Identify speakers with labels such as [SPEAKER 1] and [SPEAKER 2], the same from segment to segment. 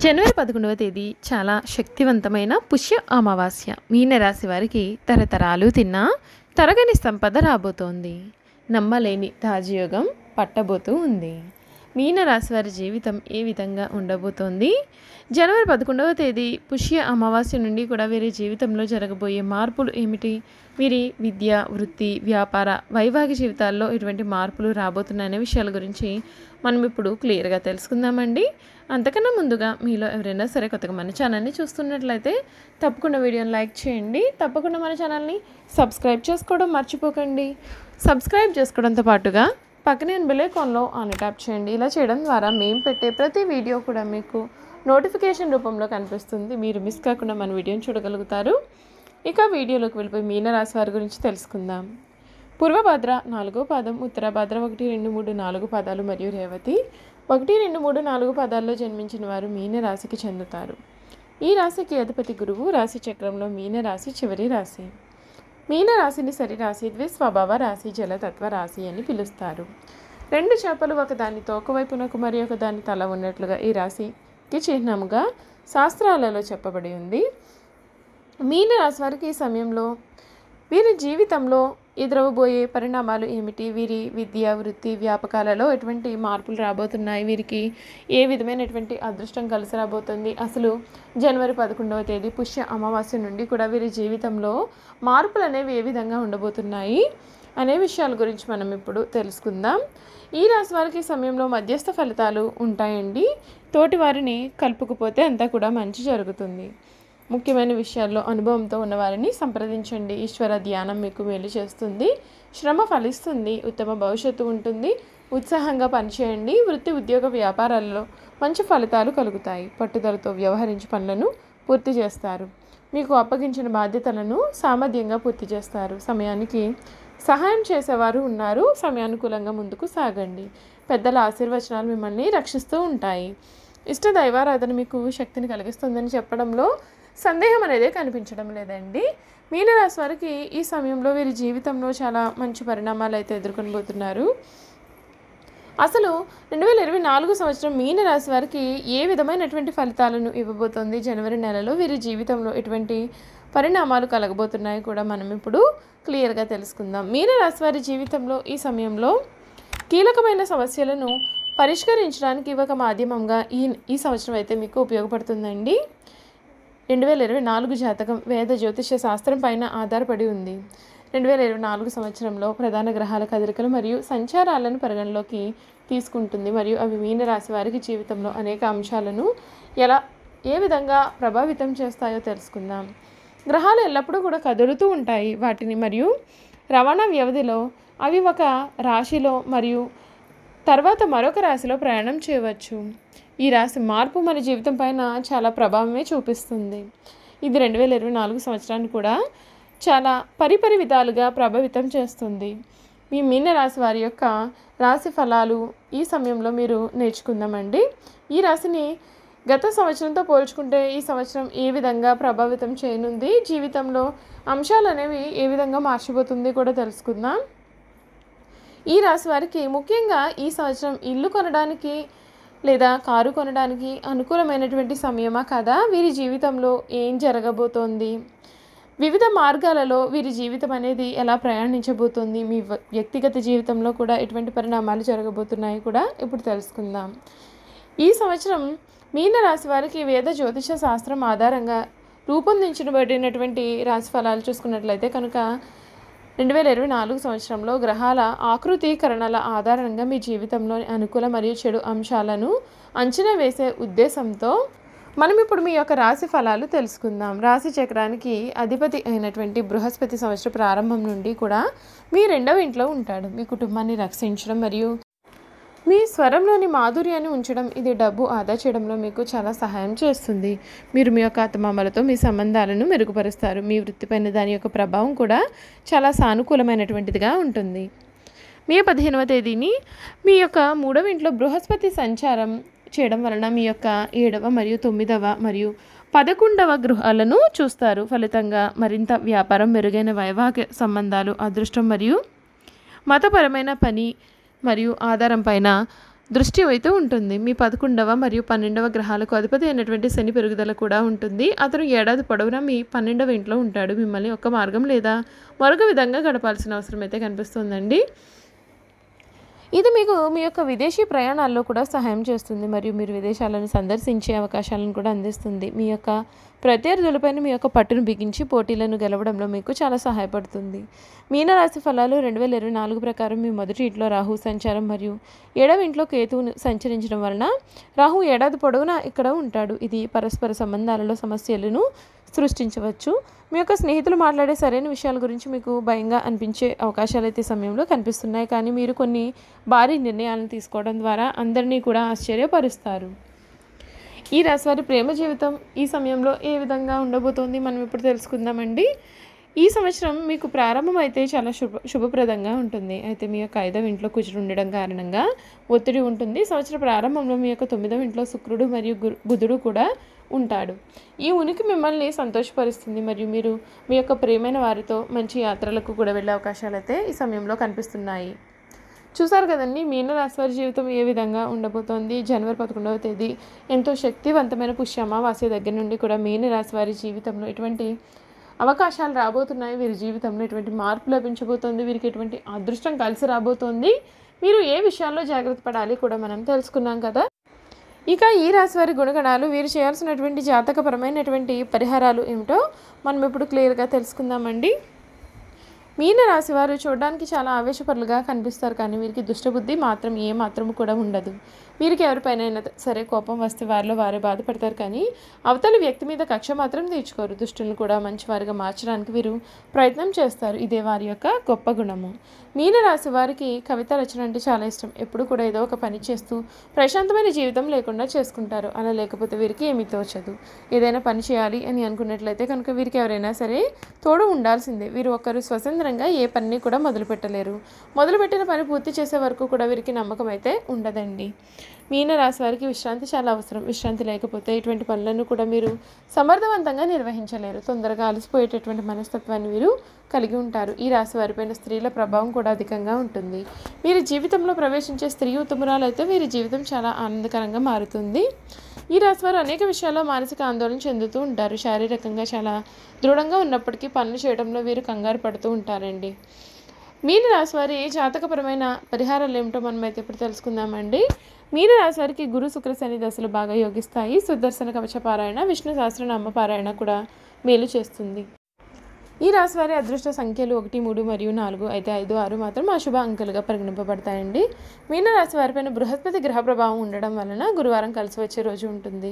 [SPEAKER 1] జనవరి 11వ తేదీ చాలా శక్తివంతమైన పుష్య అమావాస్య. మీనరాశి వారికి తరతరాలు తిన్నా తరగని సంపద రాబోతోంది. నమ్మలేని రాజయోగం పట్టబోతూ ఉంది. మీనరాశి వారి జీవితం ఏ విధంగా ఉండబోతోంది? జనవరి 11వ తేదీ పుష్య అమావాస్య నుండి కూడా వీరి జీవితంలో జరగబోయే మార్పులు ఏమిటి? వీరి విద్య, వృత్తి, వ్యాపార, వైవాహిక జీవితాల్లో ఇటువంటి మార్పులు రాబోతున్నాయనే విషయాల గురించి మనం ఇప్పుడు క్లియర్గా తెలుసుకుందామండి. అంతకన్నా ముందుగా మీలో ఎవరైనా సరే కొత్తగా మన ఛానల్ని చూస్తున్నట్లయితే తప్పకుండా వీడియోని లైక్ చేయండి. తప్పకుండా మన ఛానల్ని సబ్స్క్రైబ్ చేసుకోవడం మర్చిపోకండి. సబ్స్క్రైబ్ చేసుకోవడంతో పాటుగా పక్కనే బెల్ ఐకాన్లో ఆన్ ట్యాప్ చేయండి. ఇలా చేయడం ద్వారా మేము పెట్టే ప్రతి వీడియో కూడా మీకు నోటిఫికేషన్ రూపంలో కనిపిస్తుంది. మీరు మిస్ కాకుండా మన వీడియోని చూడగలుగుతారు. ఇక వీడియోలోకి వెళ్ళిపోయి మీనరాశి వారి గురించి తెలుసుకుందాం. పూర్వభద్ర 4వ పాదం, ఉత్తరభద్ర 1, 2, 3, 4 పాదాలు మరియు రేవతి 1, 2, 3, 4 పాదాల్లో జన్మించిన వారు మీనరాశికి చెందుతారు. ఈ రాశికి అధిపతి గురువు. రాశి చక్రంలో మీనరాశి చివరి రాశి. మీనరాశిని సరిరాశి, ద్విస్వభావ రాశి, జలతత్వ రాశి అని పిలుస్తారు. 2 చేపలు ఒకదాని తోకవైపునకు మరి ఒకదాని తల ఉన్నట్లుగా ఈ రాశికి చిహ్నముగా శాస్త్రాలలో చెప్పబడి ఉంది. మీనరాశి వారికి ఈ సమయంలో వీరి జీవితంలో ఎదురవబోయే పరిణామాలు ఏమిటి? వీరి విద్య, వృత్తి, వ్యాపకాలలో ఎటువంటి మార్పులు రాబోతున్నాయి? వీరికి ఏ విధమైనటువంటి అదృష్టం కలిసి రాబోతుంది? అసలు జనవరి 11వ తేదీ పుష్య అమావాస్య నుండి కూడా వీరి జీవితంలో మార్పులు అనేవి ఏ విధంగా ఉండబోతున్నాయి అనే విషయాల గురించి మనం ఇప్పుడు తెలుసుకుందాం. ఈ రాశి వారికి సమయంలో మధ్యస్థ ఫలితాలు ఉంటాయండి. తోటి వారిని కలుపుకుపోతే అంతా కూడా మంచి జరుగుతుంది. ముఖ్యమైన విషయాల్లో అనుభవంతో ఉన్నవారిని సంప్రదించండి. ఈశ్వర ధ్యానం మీకు మేలు చేస్తుంది. శ్రమ ఫలిస్తుంది. ఉత్తమ భవిష్యత్తు ఉంటుంది. ఉత్సాహంగా పనిచేయండి. వృత్తి, ఉద్యోగ, వ్యాపారాలలో మంచి ఫలితాలు కలుగుతాయి. పట్టుదలతో వ్యవహరించి పనులను పూర్తి చేస్తారు. మీకు అప్పగించిన బాధ్యతలను సామర్థ్యంగా పూర్తి చేస్తారు. సమయానికి సహాయం చేసేవారు ఉన్నారు. సమయానుకూలంగా ముందుకు సాగండి. పెద్దల ఆశీర్వచనాలు మిమ్మల్ని రక్షిస్తూ ఉంటాయి. ఇష్ట దైవారాధన మీకు శక్తిని కలిగిస్తుందని చెప్పడంలో సందేహం అనేది కనిపించడం లేదండి. మీనరాశి వారికి ఈ సమయంలో వీరి జీవితంలో చాలా మంచి పరిణామాలు అయితే ఎదుర్కొనబోతున్నారు. అసలు 2024 సంవత్సరం మీనరాశి వారికి ఏ విధమైనటువంటి ఫలితాలను ఇవ్వబోతోంది? జనవరి నెలలో వీరి జీవితంలో ఎటువంటి పరిణామాలు కలగబోతున్నాయి కూడా మనం ఇప్పుడు క్లియర్గా తెలుసుకుందాం. మీనరాశి వారి జీవితంలో ఈ సమయంలో కీలకమైన సమస్యలను పరిష్కరించడానికి ఒక మాధ్యమంగా ఈ సంవత్సరం అయితే మీకు ఉపయోగపడుతుందండి. 2024 జాతకం వేద జ్యోతిష శాస్త్రం పైన ఆధారపడి ఉంది. 2024 సంవత్సరంలో ప్రధాన గ్రహాల కదలికలు మరియు సంచారాలను పరిగణలోకి తీసుకుంటుంది మరియు అవి మీనరాశి వారికి జీవితంలో అనేక అంశాలను ఏ విధంగా ప్రభావితం చేస్తాయో తెలుసుకుందాం. గ్రహాలు ఎల్లప్పుడూ కూడా కదులుతూ ఉంటాయి. వాటిని మరియు రవాణా వ్యవధిలో అవి ఒక రాశిలో మరియు తర్వాత మరొక రాశిలో ప్రయాణం చేయవచ్చు. ఈ రాశి మార్పు మన జీవితం పైన చాలా ప్రభావమే చూపిస్తుంది. ఇది 2024 సంవత్సరాన్ని కూడా చాలా పరిపరి విధాలుగా ప్రభావితం చేస్తుంది. మీ మీనరాశి వారి యొక్క రాశి ఫలాలు ఈ సమయంలో మీరు నేర్చుకుందామండి. ఈ రాశిని గత సంవత్సరంతో పోల్చుకుంటే ఈ సంవత్సరం ఏ విధంగా ప్రభావితం చేయనుంది, జీవితంలో అంశాలు అనేవి ఏ విధంగా మార్చిపోతుంది కూడా తెలుసుకుందాం. ఈ రాశి వారికి ముఖ్యంగా ఈ సంవత్సరం ఇల్లు కొనడానికి లేదా కారు కొనడానికి అనుకూలమైనటువంటి సమయమా కదా? వీరి జీవితంలో ఏం జరగబోతోంది? వివిధ మార్గాలలో వీరి జీవితం అనేది ఎలా ప్రయాణించబోతోంది? మీ వ్యక్తిగత జీవితంలో కూడా ఎటువంటి పరిణామాలు జరగబోతున్నాయి కూడా ఇప్పుడు తెలుసుకుందాం. ఈ సంవత్సరం మీనరాశి వారికి వేద జ్యోతిష శాస్త్రం ఆధారంగా రూపొందించబడినటువంటి రాశి ఫలాలు చూసుకున్నట్లయితే కనుక 2024 సంవత్సరంలో గ్రహాల ఆకృతీకరణల ఆధారంగా మీ జీవితంలోని అనుకూల మరియు చెడు అంశాలను అంచనా వేసే ఉద్దేశంతో మనం ఇప్పుడు మీ యొక్క రాశి ఫలాలు తెలుసుకుందాం. రాశి చక్రానికి అధిపతి అయినటువంటి బృహస్పతి సంవత్సర ప్రారంభం నుండి కూడా మీ 2వ ఇంట్లో ఉంటాడు. మీ కుటుంబాన్ని రక్షించడం మరియు మీ స్వరంలోని మాధుర్యాన్ని ఉంచడం, ఇది డబ్బు ఆదా చేయడంలో మీకు చాలా సహాయం చేస్తుంది. మీరు మీ యొక్క అత్తమామలతో మీ సంబంధాలను మెరుగుపరుస్తారు. మీ వృత్తిపైన దాని యొక్క ప్రభావం కూడా చాలా సానుకూలమైనటువంటిదిగా ఉంటుంది. మే 15వ తేదీని మీ యొక్క 3వ ఇంట్లో బృహస్పతి సంచారం చేయడం వలన మీ యొక్క 7వ మరియు 9వ మరియు 11వ గృహాలను చూస్తారు. ఫలితంగా మరింత వ్యాపారం, మెరుగైన వైవాహిక సంబంధాలు, అదృష్టం మరియు మతపరమైన పని మరియు ఆధారం పైన దృష్టి అయితే ఉంటుంది. మీ 11వ మరియు 12వ గ్రహాలకు అధిపతి అయినటువంటి శని పెరుగుదల కూడా ఉంటుంది. అతను ఏడాది పొడవునా మీ 12వ ఇంట్లో ఉంటాడు. మిమ్మల్ని ఒక మార్గం లేదా మరొక విధంగా గడపాల్సిన అవసరం అయితే కనిపిస్తుందండి. ఇది మీకు మీ యొక్క విదేశీ ప్రయాణాల్లో కూడా సహాయం చేస్తుంది మరియు మీరు విదేశాలను సందర్శించే అవకాశాలను కూడా అందిస్తుంది. మీ యొక్క ప్రత్యర్థులపైన మీ యొక్క పట్టును బిగించి పోటీలను గెలవడంలో మీకు చాలా సహాయపడుతుంది. మీనరాశి ఫలాలు 2024 ప్రకారం మీ మొదటి ఇంట్లో రాహు సంచారం మరియు 7వ ఇంట్లో కేతువును సంచరించడం వలన రాహు ఏడాది పొడవునా ఇక్కడ ఉంటాడు. ఇది పరస్పర సంబంధాలలో సమస్యలను సృష్టించవచ్చు. మీ యొక్క స్నేహితులు మాట్లాడే సరైన విషయాల గురించి మీకు భయంగా అనిపించే అవకాశాలు అయితే సమయంలో కనిపిస్తున్నాయి. కానీ మీరు కొన్ని భారీ నిర్ణయాలను తీసుకోవడం ద్వారా అందరినీ కూడా ఆశ్చర్యపరుస్తారు. ఈ రాశి వారి ప్రేమ జీవితం ఈ సమయంలో ఏ విధంగా ఉండబోతోంది మనం ఇప్పుడు తెలుసుకుందామండి. ఈ సంవత్సరం మీకు ప్రారంభం అయితే చాలా శుభప్రదంగా ఉంటుంది. అయితే మీ యొక్క 5వ ఇంట్లో కుజుడు ఉండడం కారణంగా ఒత్తిడి ఉంటుంది. సంవత్సర ప్రారంభంలో మీ యొక్క 9వ ఇంట్లో శుక్రుడు మరియు బుధుడు కూడా ఉంటాడు. ఈ ఉనికి మిమ్మల్ని సంతోషపరుస్తుంది మరియు మీరు మీ యొక్క ప్రియమైన వారితో మంచి యాత్రలకు కూడా వెళ్ళే అవకాశాలు అయితే ఈ సమయంలో కనిపిస్తున్నాయి. చూసారు కదండి మీనరాశి వారి జీవితం ఏ విధంగా ఉండబోతోంది. జనవరి 11వ తేదీ ఎంతో శక్తివంతమైన పుష్య అమావాస్య దగ్గర నుండి కూడా మీనరాశి వారి జీవితంలో ఎటువంటి అవకాశాలు రాబోతున్నాయి, వీరి జీవితంలో ఎటువంటి మార్పు లభించబోతోంది, వీరికి ఎటువంటి అదృష్టం కలిసి రాబోతోంది, మీరు ఏ విషయాల్లో జాగ్రత్త పడాలి కూడా మనం తెలుసుకున్నాం కదా. ఇక ఈ రాశి వారి గుణగణాలు, వీరు చేయాల్సినటువంటి జాతకపరమైనటువంటి పరిహారాలు ఏమిటో మనం ఇప్పుడు క్లియర్గా తెలుసుకుందామండి. మీనరాశి వారు చూడడానికి చాలా ఆవేశపరులుగా కనిపిస్తారు. కానీ వీరికి దుష్టబుద్ధి మాత్రం ఏ మాత్రము కూడా ఉండదు. వీరికి ఎవరిపైనైనా సరే కోపం వస్తే వారిలో వారే బాధపడతారు. కానీ అవతలి వ్యక్తి మీద కక్ష మాత్రం తీర్చుకోరు. దుష్టులను కూడా మంచివారిగా మార్చడానికి వీరు ప్రయత్నం చేస్తారు. ఇదే వారి యొక్క గొప్ప గుణము. మీనరాశి వారికి కవిత రచన అంటే చాలా ఇష్టం. ఎప్పుడు కూడా ఏదో ఒక పని చేస్తూ ప్రశాంతమైన జీవితం లేకుండా చేసుకుంటారు. అలా లేకపోతే వీరికి ఏమీ తోచదు. ఏదైనా పని చేయాలి అని అనుకున్నట్లయితే కనుక వీరికి ఎవరైనా సరే తోడు ఉండాల్సిందే. వీరు ఒకరు స్వతంత్రంగా ఏ పనిని కూడా మొదలుపెట్టలేరు. మొదలుపెట్టిన పని పూర్తి చేసే వరకు కూడా వీరికి నమ్మకం అయితే ఉండదండి. మీనరాశి వారికి విశ్రాంతి చాలా అవసరం. విశ్రాంతి లేకపోతే ఇటువంటి పనులను కూడా మీరు సమర్థవంతంగా నిర్వహించలేరు. తొందరగా అలసిపోయేటటువంటి మనస్తత్వాన్ని వీరు కలిగి ఉంటారు. ఈ రాశి వారిపైన స్త్రీల ప్రభావం కూడా అధికంగా ఉంటుంది. వీరి జీవితంలో ప్రవేశించే స్త్రీ ఉత్తమురాలు అయితే వీరి జీవితం చాలా ఆనందకరంగా మారుతుంది. ఈ రాశి వారు అనేక విషయాల్లో మానసిక ఆందోళన చెందుతూ ఉంటారు. శారీరకంగా చాలా దృఢంగా ఉన్నప్పటికీ పనులు చేయడంలో వీరు కంగారు పడుతూ ఉంటారండి. మీనరాశి వారి జాతకపరమైన పరిహారాలు ఏమిటో మనమైతే ఇప్పుడు తెలుసుకుందామండి. మీనరాశి వారికి గురు శుక్ర శని దశలు బాగా యోగిస్తాయి. సుదర్శన కవచ పారాయణ, విష్ణు సహస్రనామ పారాయణ కూడా మేలు చేస్తుంది. ఈ రాశి వారి అదృష్ట సంఖ్యలు 1, 3 మరియు 4 అయితే 5, 6 మాత్రం అశుభ అంకెలుగా పరిగణింపబడతాయండి. మీనరాశి వారిపైన బృహస్పతి గ్రహ ప్రభావం ఉండడం వలన గురువారం కలిసి వచ్చే రోజు ఉంటుంది.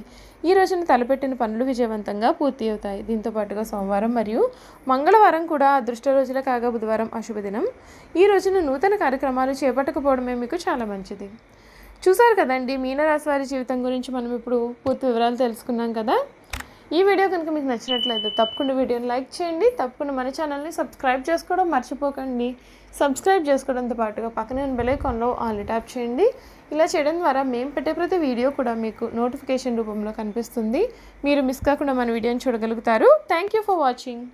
[SPEAKER 1] ఈ రోజున తలపెట్టిన పనులు విజయవంతంగా పూర్తి అవుతాయి. దీంతో పాటుగా సోమవారం మరియు మంగళవారం కూడా అదృష్ట రోజులే కాగా బుధవారం అశుభ దినం. ఈ రోజున నూతన కార్యక్రమాలు చేపట్టకపోవడమే మీకు చాలా మంచిది. చూసారు కదండి మీనరాశి వారి జీవితం గురించి మనం ఇప్పుడు పూర్తి వివరాలు తెలుసుకున్నాం కదా. ఈ వీడియో కనుక మీకు నచ్చినట్లయితే తప్పకుండా వీడియోని లైక్ చేయండి. తప్పకుండా మన ఛానల్ని సబ్స్క్రైబ్ చేసుకోవడం మర్చిపోకండి. సబ్స్క్రైబ్ చేసుకోవడంతో పాటుగా పక్కనే బెల్ ఐకాన్లో ఆల్ ట్యాప్ చేయండి. ఇలా చేయడం ద్వారా మేము పెట్టే ప్రతి వీడియో కూడా మీకు నోటిఫికేషన్ రూపంలో కనిపిస్తుంది. మీరు మిస్ కాకుండా మన వీడియోని చూడగలుగుతారు. Thank you for watching.